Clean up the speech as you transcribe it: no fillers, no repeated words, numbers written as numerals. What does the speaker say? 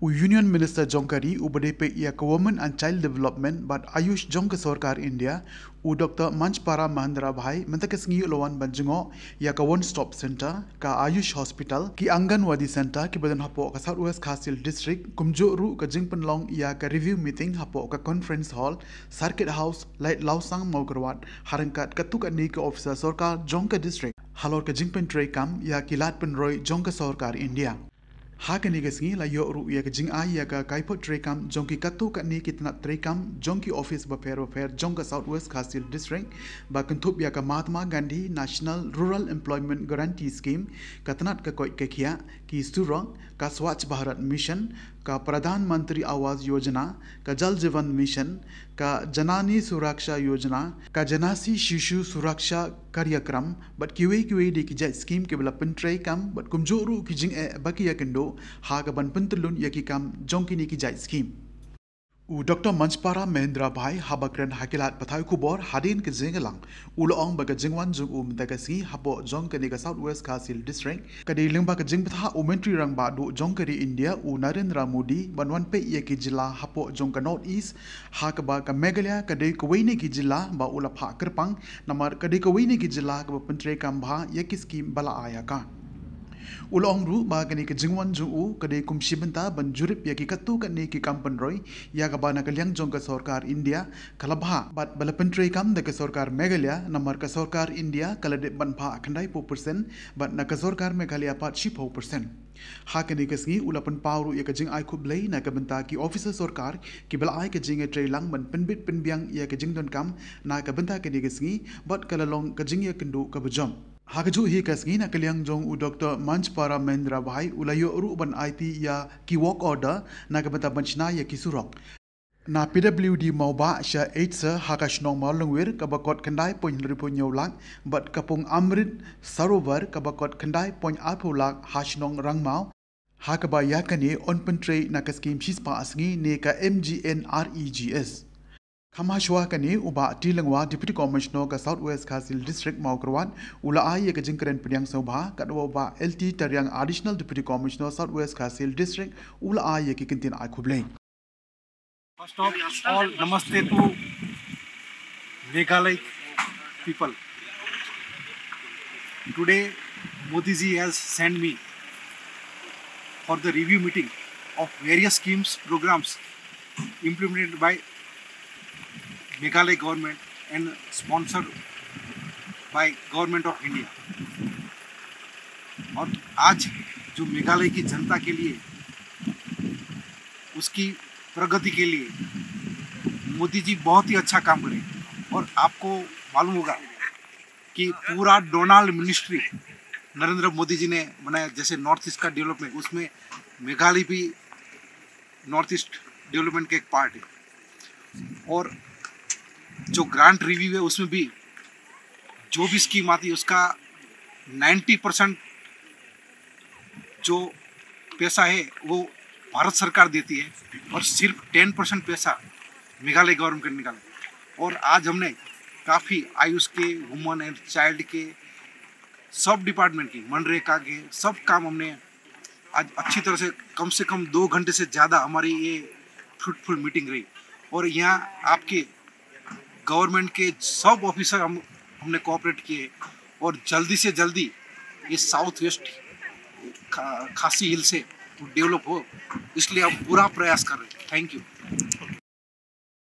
Union Minister Jonkari UBDP ia Women and Child Development but Ayush Jongka Sarkar India Dr. Munjpara Mahendrabhai mentakasngi lawan banjungo ia One Stop Center ka Ayush Hospital ki Anganwadi Center ki badan hapo ka Southwest Khasi District kumjo ru ka jingpenlong ia ka review meeting hapo ka Conference Hall Circuit House Light Lausang Mawgrwat harangkat katuk ani ka Officer Sarkar Jongka District halor ka jingpen tray kam ia kilat penroy Jongka Sarkar India Hakani gasngi la yo ru ya jing ai ya ka kaipot trekam jongki katu ka ni kitna trekam jongki office ba fair jongka Southwest Khasi District ba kentup ya ka Mahatma Gandhi National Rural Employment Guarantee Scheme katnat ka koi kekhia ki Surong ka Swachh Bharat Mission ka Pradhan Mantri Awas Yojana ka Jal Jeevan Mission ka Janani Suraksha Yojana ka Janasi Shishu Suraksha Karyakram but kiwe di ki scheme ke bela pentrei kam but kumjoru ki jing baki ya kendo ha ka ban pentelun ya ki kam jongki ni ki scheme Dr. Munjpara Mahendrabhai habakren hakilat pathai kubor hadin ke zingalang ulong baga jingwan jung mdagasi hapo jong ke ka Southwest Khasi District kadi lingba ka jing patha umentri rang ba du jong ke India Narendra Modi banwan pe ye ki jila hapo jong ka North East ha ka ba ka Meghalaya kadi ko wini ki jila ba ula pha kerpang namar kadi ko wini ki jila ka pentre kam bha ye ki scheme bala aya ka Ulong ru ba kani ke jingwan juu kade kumshi benta ban jurip ya ki katu kani ki kampan roy ya ka bana kalyang jong ka Sarkar India kalabha bat balapan tray kam da ka Sarkar Meghalaya namar ka Sarkar India kalade ban pha khandai 4% bat na ka Sarkar Meghalaya pat 10% ha kani kasngi ulapan pawru ya ka jing ai khublei na ka benta ki officer Sarkar ki bala ai ka jing e tray lang ban penbit penbiang ya ka jing don kam na ka benta kani kasngi bat kalalong ka jing ya kendu ka bujom Hakaju hi kasngi na kalyang jong Dr. Munjpara Mahendrabhai ulayo ru ban IT ya ki work order na kabanta banchna ya ki surok. Na PWD mauba sha 8 sa hakashnong malungwir kabakot kandai point lak bat kapung Amrit Sarovar kabakot kandai point lak hashnong rangmau hakaba yakani on pentre na kaskim shispa asngi ne ka MGNREGS. Kamashwa kani uba tilangwa Deputy Commissioner ka Southwest Khasi District Mawkrwat ula ai ka jingkren pediang sobha kadwa ba LT Taryang Additional Deputy Commissioner Southwest Khasi District ula ai ki kintin ai khublei First of all, namaste to Meghalaya people. Today Modi ji has sent me for the review meeting of various schemes programs implemented by Meghalaya government and sponsored by government of India. और आज जो मेघालय की जनता के लिए उसकी प्रगति के लिए मोदी जी बहुत ही अच्छा काम करें और आपको मालूम होगा कि पूरा डोनाल्ड मिनिस्ट्री नरेंद्र मोदी जी ने बनाया जैसे नॉर्थ ईस्ट का डेवलपमेंट उसमें मेघालय भी नॉर्थ ईस्ट डेवलपमेंट का एक पार्ट है और जो ग्रांट रिव्यू है उसमें भी जो भी स्कीम आती है उसका 90% जो पैसा है वो भारत सरकार देती है और सिर्फ 10% पैसा मेघालय गवर्नमेंट का निकाला और आज हमने काफ़ी आयुष के वुमन एंड चाइल्ड के सब डिपार्टमेंट की मनरेगा के सब काम हमने आज अच्छी तरह से कम 2 घंटे से ज़्यादा हमारी ये फ्रूटफुल मीटिंग रही और यहाँ आपके गवर्नमेंट के सब ऑफिसर हमने कोऑपरेट किए और जल्दी से जल्दी ये साउथ वेस्ट खासी हिल से डेवलप हो इसलिए हम पूरा प्रयास कर रहे हैं थैंक यू